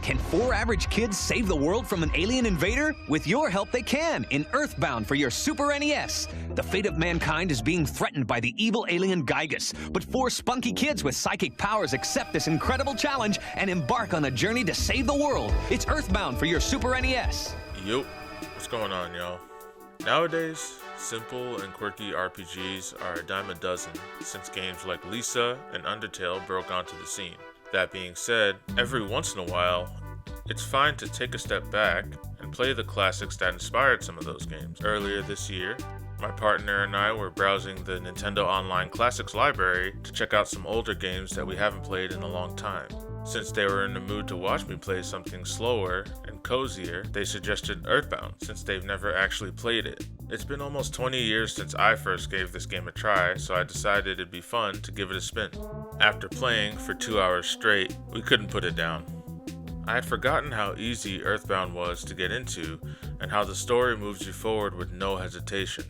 Can 4 average kids save the world from an alien invader? With your help, they can in Earthbound for your Super NES. The fate of mankind is being threatened by the evil alien Gygus, but 4 spunky kids with psychic powers accept this incredible challenge and embark on a journey to save the world. It's Earthbound for your Super NES. Yo, what's going on, y'all? Nowadays, simple and quirky RPGs are a dime a dozen since games like Lisa and Undertale broke onto the scene. That being said, every once in a while, it's fine to take a step back and play the classics that inspired some of those games. Earlier this year, my partner and I were browsing the Nintendo Online Classics library to check out some older games that we haven't played in a long time. Since they were in the mood to watch me play something slower and cozier, they suggested Earthbound, since they've never actually played it. It's been almost 20 years since I first gave this game a try, so I decided it'd be fun to give it a spin. After playing for 2 hours straight, we couldn't put it down. I had forgotten how easy Earthbound was to get into, and how the story moves you forward with no hesitation.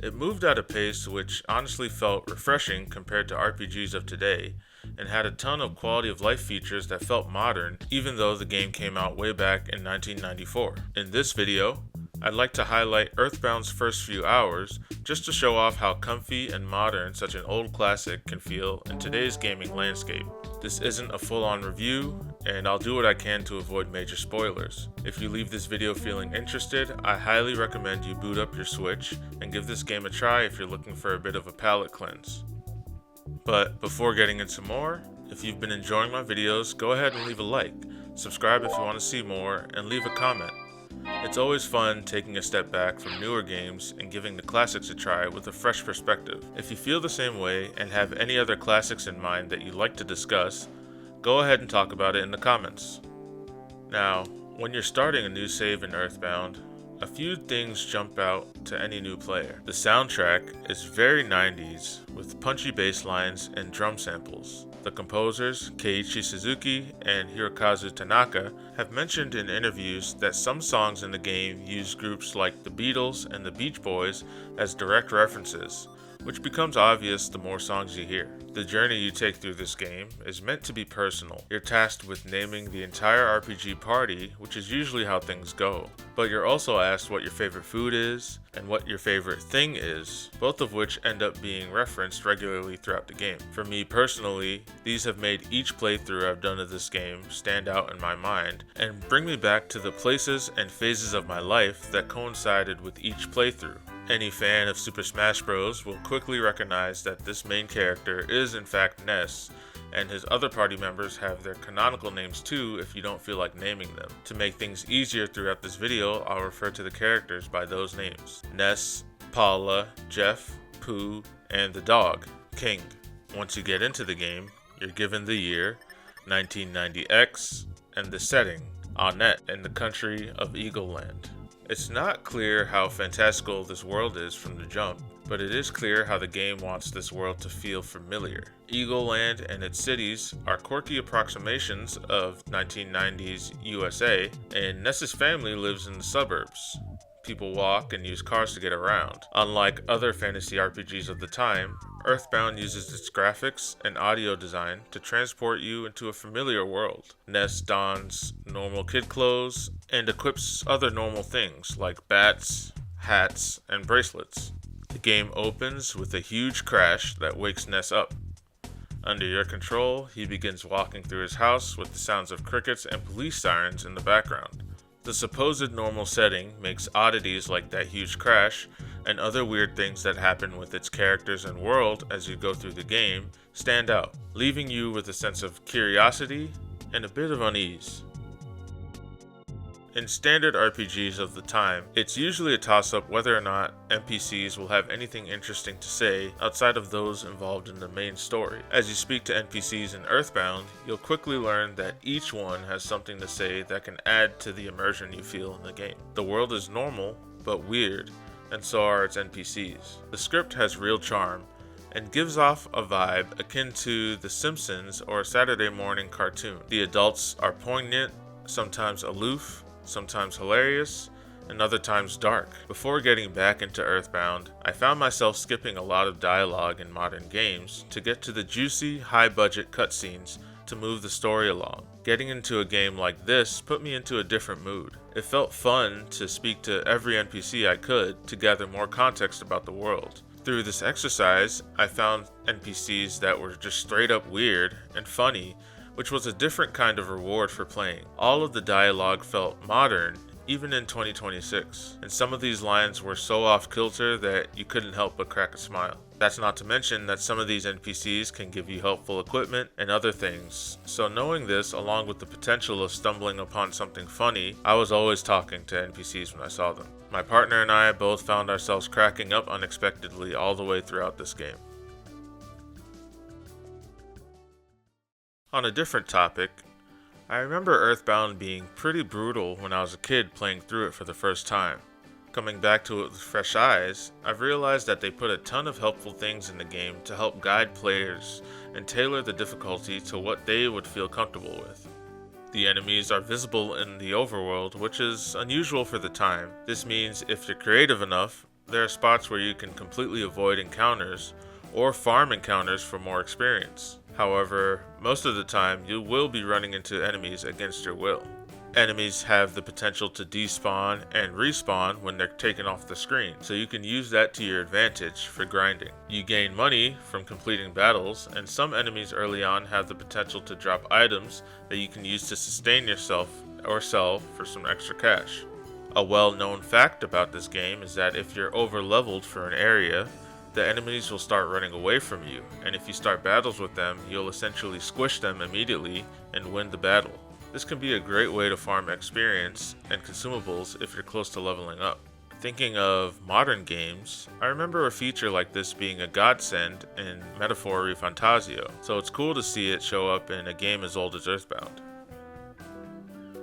It moved at a pace which honestly felt refreshing compared to RPGs of today, and had a ton of quality of life features that felt modern, even though the game came out way back in 1994. In this video, I'd like to highlight Earthbound's first few hours, just to show off how comfy and modern such an old classic can feel in today's gaming landscape. This isn't a full-on review, and I'll do what I can to avoid major spoilers. If you leave this video feeling interested, I highly recommend you boot up your Switch and give this game a try if you're looking for a bit of a palate cleanse. But before getting into more, if you've been enjoying my videos, go ahead and leave a like, subscribe if you want to see more, and leave a comment. It's always fun taking a step back from newer games and giving the classics a try with a fresh perspective. If you feel the same way and have any other classics in mind that you'd like to discuss, go ahead and talk about it in the comments. Now, when you're starting a new save in Earthbound, a few things jump out to any new player. The soundtrack is very 90s with punchy bass lines and drum samples. The composers, Keiichi Suzuki and Hirokazu Tanaka, have mentioned in interviews that some songs in the game use groups like the Beatles and the Beach Boys as direct references, which becomes obvious the more songs you hear. The journey you take through this game is meant to be personal. You're tasked with naming the entire RPG party, which is usually how things go. But you're also asked what your favorite food is, and what your favorite thing is, both of which end up being referenced regularly throughout the game. For me personally, these have made each playthrough I've done of this game stand out in my mind, and bring me back to the places and phases of my life that coincided with each playthrough. Any fan of Super Smash Bros. Will quickly recognize that this main character is in fact Ness, and his other party members have their canonical names too if you don't feel like naming them. To make things easier throughout this video, I'll refer to the characters by those names: Ness, Paula, Jeff, Pooh, and the dog, King. Once you get into the game, you're given the year, 1990X, and the setting, Annette, in the country of Eagle Land. It's not clear how fantastical this world is from the jump, but it is clear how the game wants this world to feel familiar. Eagle Land and its cities are quirky approximations of 1990s USA, and Ness's family lives in the suburbs. People walk and use cars to get around. Unlike other fantasy RPGs of the time, Earthbound uses its graphics and audio design to transport you into a familiar world. Ness dons normal kid clothes and equips other normal things like bats, hats, and bracelets. The game opens with a huge crash that wakes Ness up. Under your control, he begins walking through his house with the sounds of crickets and police sirens in the background. The supposed normal setting makes oddities like that huge crash and other weird things that happen with its characters and world as you go through the game stand out, leaving you with a sense of curiosity and a bit of unease. In standard RPGs of the time, it's usually a toss-up whether or not NPCs will have anything interesting to say outside of those involved in the main story. As you speak to NPCs in Earthbound, you'll quickly learn that each one has something to say that can add to the immersion you feel in the game. The world is normal, but weird, and so are its NPCs. The script has real charm, and gives off a vibe akin to The Simpsons or a Saturday morning cartoon. The adults are poignant, sometimes aloof, sometimes hilarious, and other times dark. Before getting back into Earthbound, I found myself skipping a lot of dialogue in modern games to get to the juicy, high-budget cutscenes to move the story along. Getting into a game like this put me into a different mood. It felt fun to speak to every NPC I could to gather more context about the world. Through this exercise, I found NPCs that were just straight up weird and funny, which was a different kind of reward for playing. All of the dialogue felt modern, even in 2026, and some of these lines were so off kilter that you couldn't help but crack a smile. That's not to mention that some of these NPCs can give you helpful equipment and other things, so knowing this along with the potential of stumbling upon something funny, I was always talking to NPCs when I saw them. My partner and I both found ourselves cracking up unexpectedly all the way throughout this game. On a different topic, I remember Earthbound being pretty brutal when I was a kid playing through it for the first time. Coming back to it with fresh eyes, I've realized that they put a ton of helpful things in the game to help guide players and tailor the difficulty to what they would feel comfortable with. The enemies are visible in the overworld, which is unusual for the time. This means if you're creative enough, there are spots where you can completely avoid encounters or farm encounters for more experience. However, most of the time you will be running into enemies against your will. Enemies have the potential to despawn and respawn when they're taken off the screen, so you can use that to your advantage for grinding. You gain money from completing battles, and some enemies early on have the potential to drop items that you can use to sustain yourself or sell for some extra cash. A well-known fact about this game is that if you're over-leveled for an area, the enemies will start running away from you, and if you start battles with them, you'll essentially squish them immediately and win the battle. This can be a great way to farm experience and consumables if you're close to leveling up. Thinking of modern games, I remember a feature like this being a godsend in Metaphor Fantasio, so it's cool to see it show up in a game as old as Earthbound.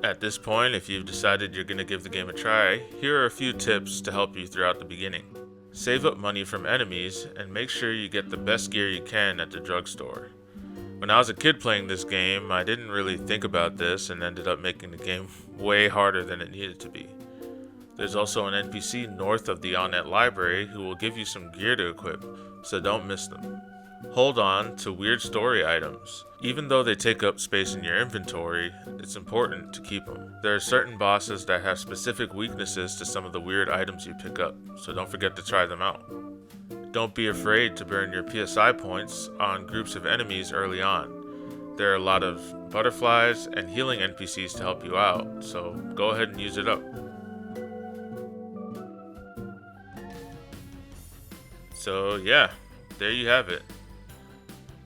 At this point, if you've decided you're going to give the game a try, here are a few tips to help you throughout the beginning. Save up money from enemies and make sure you get the best gear you can at the drugstore. When I was a kid playing this game, I didn't really think about this and ended up making the game way harder than it needed to be. There's also an NPC north of the Onnet library who will give you some gear to equip, so don't miss them. Hold on to weird story items. Even though they take up space in your inventory, it's important to keep them. There are certain bosses that have specific weaknesses to some of the weird items you pick up, so don't forget to try them out. Don't be afraid to burn your PSI points on groups of enemies early on. There are a lot of butterflies and healing NPCs to help you out, so go ahead and use it up. So yeah, there you have it.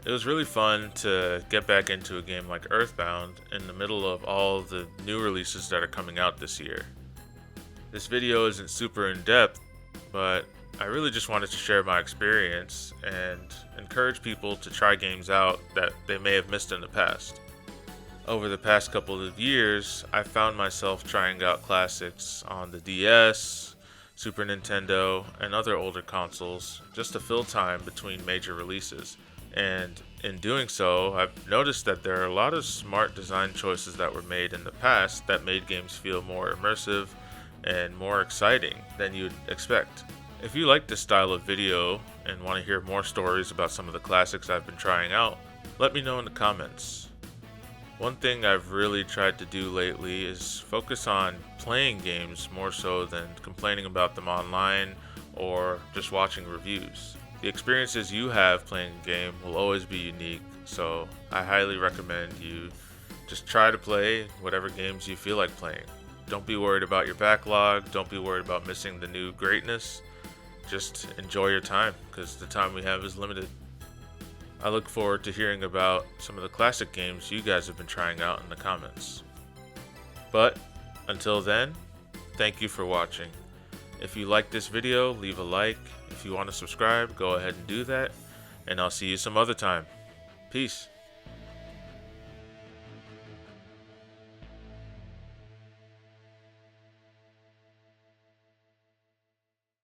It was really fun to get back into a game like Earthbound in the middle of all the new releases that are coming out this year. This video isn't super in-depth, but I really just wanted to share my experience and encourage people to try games out that they may have missed in the past. Over the past couple of years, I found myself trying out classics on the DS, Super Nintendo, and other older consoles just to fill time between major releases. And in doing so, I've noticed that there are a lot of smart design choices that were made in the past that made games feel more immersive and more exciting than you'd expect. If you like this style of video and want to hear more stories about some of the classics I've been trying out, let me know in the comments. One thing I've really tried to do lately is focus on playing games more so than complaining about them online or just watching reviews. The experiences you have playing a game will always be unique, so I highly recommend you just try to play whatever games you feel like playing. Don't be worried about your backlog, don't be worried about missing the new greatness. Just enjoy your time, because the time we have is limited. I look forward to hearing about some of the classic games you guys have been trying out in the comments. But until then, thank you for watching. If you like this video, leave a like. If you want to subscribe, go ahead and do that. And I'll see you some other time. Peace.